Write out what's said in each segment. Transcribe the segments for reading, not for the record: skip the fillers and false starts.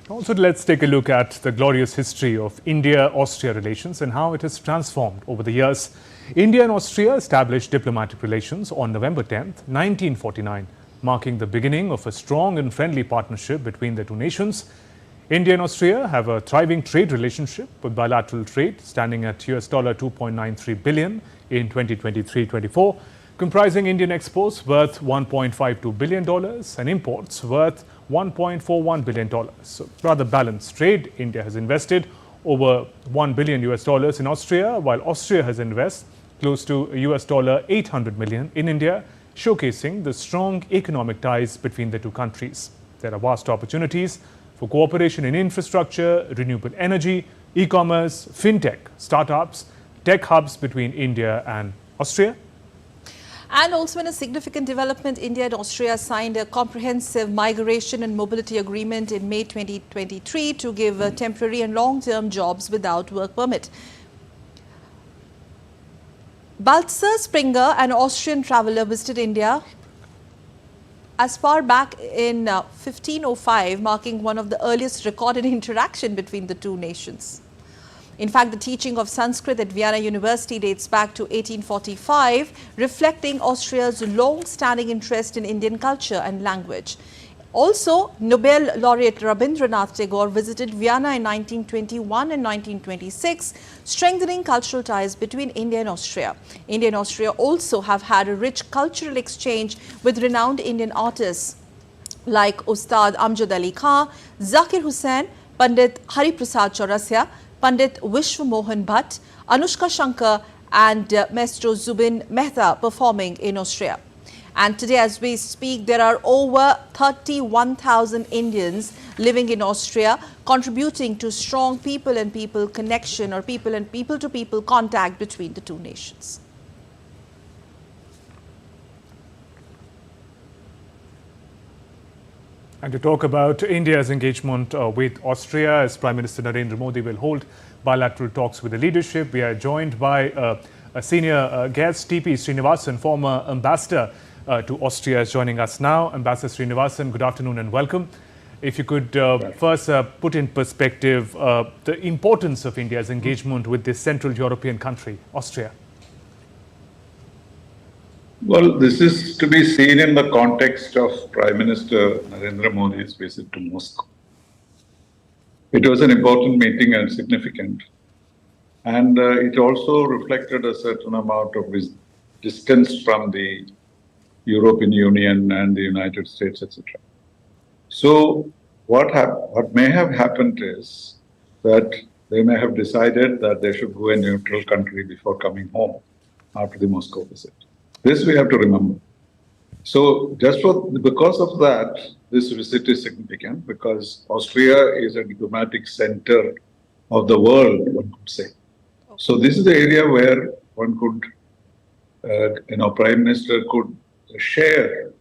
Also, let's take a look at the glorious history of India-Austria relations and how it has transformed over the years. India and Austria established diplomatic relations on November 10, 1949, marking the beginning of a strong and friendly partnership between the two nations. India and Austria have a thriving trade relationship, with bilateral trade standing at $2.93 billion in 2023-24, comprising Indian exports worth $1.52 billion and imports worth $1.41 billion. So rather balanced trade. India has invested over $1 billion in Austria, while Austria has invested close to $800 million in India, showcasing the strong economic ties between the two countries. There are vast opportunities for cooperation in infrastructure, renewable energy, e-commerce, fintech, startups, tech hubs between India and Austria. And also in a significant development, India and Austria signed a comprehensive migration and mobility agreement in May 2023 to give temporary and long-term jobs without work permit. Balthasar Springer, an Austrian traveller, visited India as far back in 1505, marking one of the earliest recorded interaction between the two nations. In fact, the teaching of Sanskrit at Vienna University dates back to 1845, reflecting Austria's long-standing interest in Indian culture and language. Also, Nobel laureate Rabindranath Tagore visited Vienna in 1921 and 1926, strengthening cultural ties between India and Austria. India and Austria also have had a rich cultural exchange with renowned Indian artists like Ustad Amjad Ali Khan, Zakir Hussain, Pandit Hari Prasad Chaurasya, Pandit Vishwa Mohan Bhatt, Anushka Shankar and Maestro Zubin Mehta performing in Austria. And today as we speak, there are over 31,000 Indians living in Austria, contributing to strong people and people connection or people and people to people contact between the two nations. And to talk about India's engagement with Austria, as Prime Minister Narendra Modi will hold bilateral talks with the leadership, we are joined by a senior guest, T.P. Srinivasan, former ambassador to Austria, is joining us now. Ambassador Srinivasan, good afternoon and welcome. If you could first put in perspective the importance of India's engagement with this Central European country, Austria. Well, this is to be seen in the context of Prime Minister Narendra Modi's visit to Moscow. It was an important meeting and significant. And it also reflected a certain amount of distance from the European Union and the United States, etc. So what may have happened is that they may have decided that they should go a neutral country before coming home after the Moscow visit. This we have to remember. So because of that, this visit is significant, because Austria is a diplomatic center of the world, one could say. So this is the area where one could, Prime Minister could share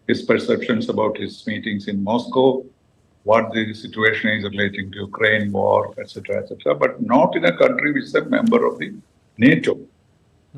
his perceptions about his meetings in Moscow, what the situation is relating to Ukraine war, etc., but not in a country which is a member of the NATO.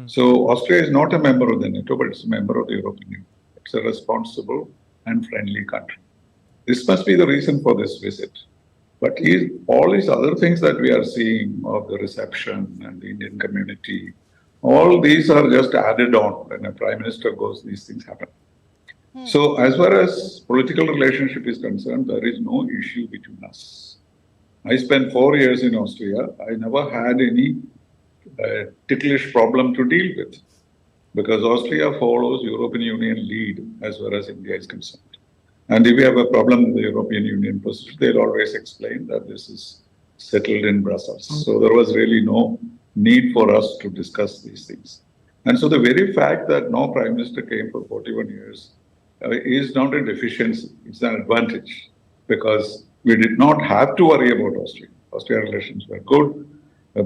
So Austria is not a member of the NATO, but it's a member of the European Union. It's a responsible and friendly country. This must be the reason for this visit. But all these other things that we are seeing of the reception and the Indian community, all these are just added on. When a prime minister goes, these things happen. So as far as political relationship is concerned, there is no issue between us. I spent 4 years in Austria. I never had any ticklish problem to deal with, because Austria follows European Union lead as far as India is concerned. And if we have a problem with the European Union position, they'll always explain that this is settled in Brussels. So there was really no need for us to discuss these things. And so the very fact that no Prime Minister came for 41 years is not a deficiency, it's an advantage, because we did not have to worry about Austria. Austria relations were good.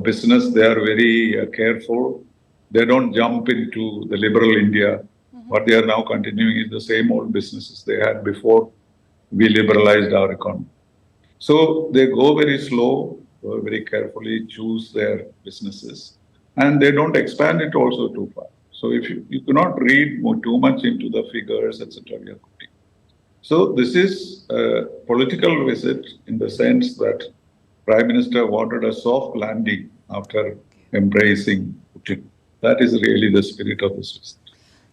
Business, they are very careful. They don't jump into the liberal India. What they are now continuing is the same old businesses they had before we liberalized our economy. So they go very slow, very carefully choose their businesses, and they don't expand it also too far. So if you cannot read too much into the figures, etc., we are quoting. So this is a political visit in the sense that Prime Minister wanted a soft landing after embracing Putin. That is really the spirit of this visit.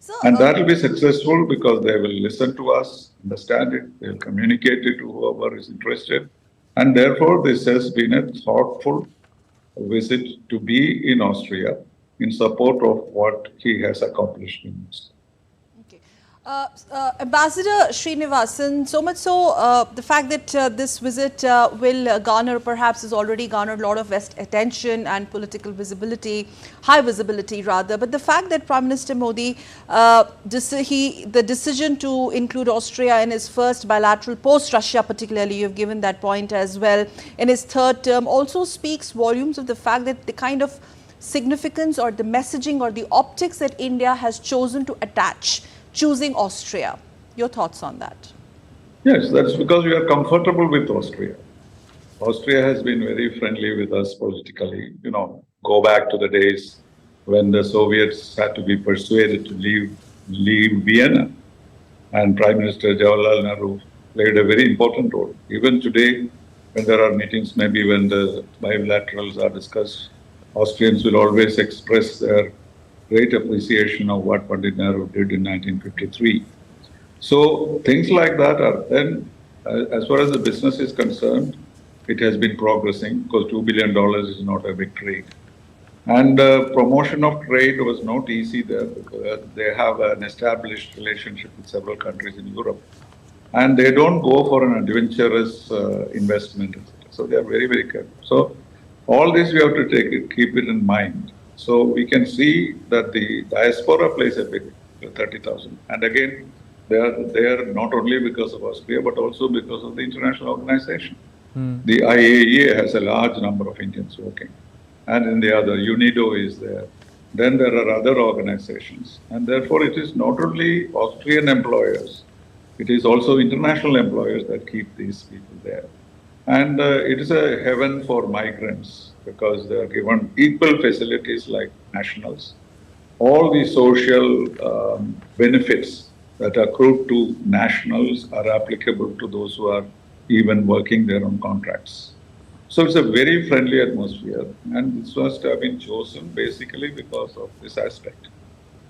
So, And that will be successful because they will listen to us, understand it, they'll communicate it to whoever is interested. And therefore, this has been a thoughtful visit to be in Austria in support of what he has accomplished in Moscow. okay. Ambassador Srinivasan, so much so the fact that this visit will garner, perhaps has already garnered a lot of West attention and political visibility, high visibility rather, but the fact that Prime Minister Modi, the decision to include Austria in his first bilateral post-Russia particularly, you've given that point as well, in his third term, also speaks volumes of the fact that the kind of significance or the messaging or the optics that India has chosen to attach, choosing Austria. Your thoughts on that? Yes, that's because we are comfortable with Austria. Austria has been very friendly with us politically. You know, go back to the days when the Soviets had to be persuaded to leave Vienna. And Prime Minister Jawaharlal Nehru played a very important role. Even today, when there are meetings, maybe when the bilaterals are discussed, Austrians will always express their great appreciation of what Pandit Nehru did in 1953. So things like that are then, as far as the business is concerned, it has been progressing because $2 billion is not a big trade. And promotion of trade was not easy there because they have an established relationship with several countries in Europe. And they don't go for an adventurous investment. So they are very, very careful. So all this we have to keep it in mind. So we can see that the diaspora plays a big 30,000. And again, they are there not only because of Austria, but also because of the international organization. The IAEA has a large number of Indians working. And in the other, UNIDO is there. Then there are other organizations. And therefore, it is not only Austrian employers, it is also international employers that keep these people there. And it is a heaven for migrants because they are given equal facilities like nationals. All the social benefits that accrue to nationals are applicable to those who are even working there on contracts. So it's a very friendly atmosphere, and this must have been chosen basically because of this aspect.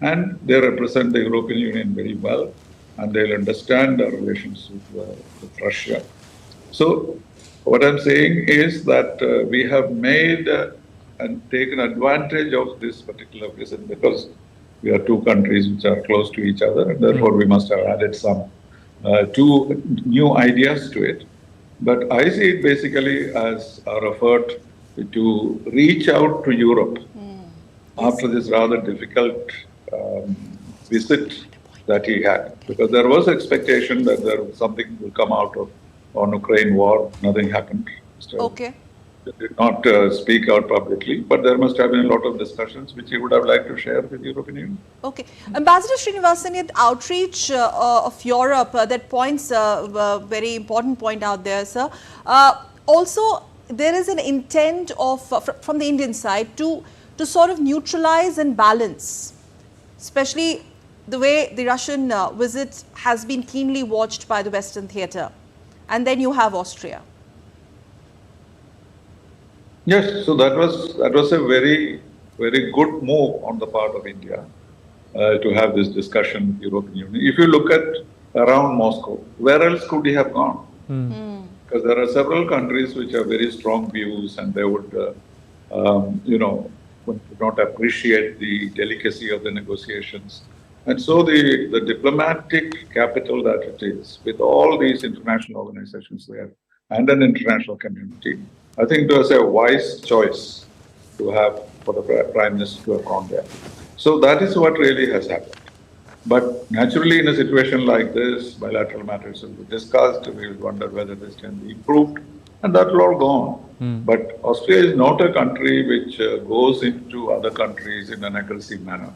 And they represent the European Union very well, and they'll understand our relations with Russia. So what I'm saying is that we have made and taken advantage of this particular visit because we are two countries which are close to each other, and therefore we must have added some two new ideas to it. But I see it basically as our effort to reach out to Europe after this rather difficult visit that he had, because there was expectation that something will come out of on Ukraine war. Nothing happened. Okay. He did not speak out publicly, but there must have been a lot of discussions which he would have liked to share with the European Union. Okay. Ambassador Srinivasan, at outreach of Europe, that points a very important point out there, sir. Also, there is an intent of from the Indian side to sort of neutralize and balance, especially the way the Russian visit has been keenly watched by the Western theatre. And then you have Austria. Yes, so that was a very, very good move on the part of India to have this discussion with the European Union. If you look at around Moscow, where else could he have gone? Because there are several countries which have very strong views, and they would, would not appreciate the delicacy of the negotiations. And so the diplomatic capital that it is, with all these international organizations there and an international community, I think it was a wise choice to have for the Prime Minister to have gone there. So that is what really has happened. But naturally, in a situation like this, bilateral matters will be discussed. We will wonder whether this can be improved, and that will all go on. But Austria is not a country which goes into other countries in an aggressive manner.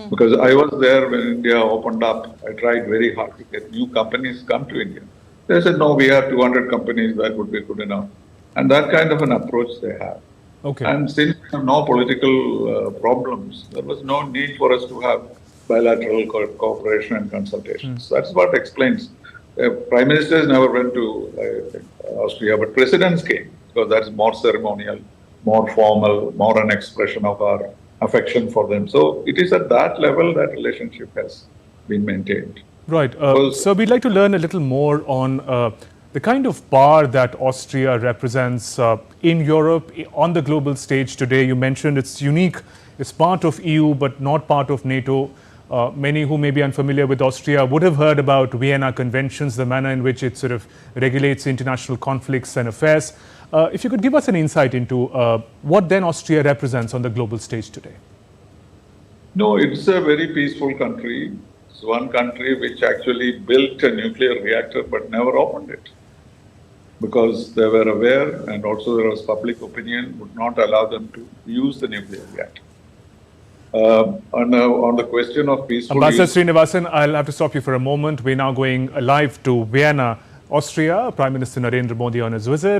Because I was there when India opened up. I tried very hard to get new companies come to India. They said, no, we have 200 companies, that would be good enough. And that kind of an approach they have. Okay. And since there are no political problems, there was no need for us to have bilateral cooperation and consultations. That's what explains Prime ministers never went to Austria, but presidents came because that's more ceremonial, more formal, more an expression of our affection for them. So it is at that level that relationship has been maintained. Right. So we'd like to learn a little more on the kind of power that Austria represents in Europe, on the global stage today. You mentioned it's unique, it's part of EU, but not part of NATO. Many who may be unfamiliar with Austria would have heard about Vienna Conventions, the manner in which it sort of regulates international conflicts and affairs. If you could give us an insight into what then Austria represents on the global stage today. No, it's a very peaceful country. It's one country which actually built a nuclear reactor but never opened it because they were aware, and also there was public opinion would not allow them to use the nuclear reactor. On the question of peaceful Ambassador Srinivasan, I'll have to stop you for a moment. We're now going live to Vienna, Austria. Prime Minister Narendra Modi on his visit.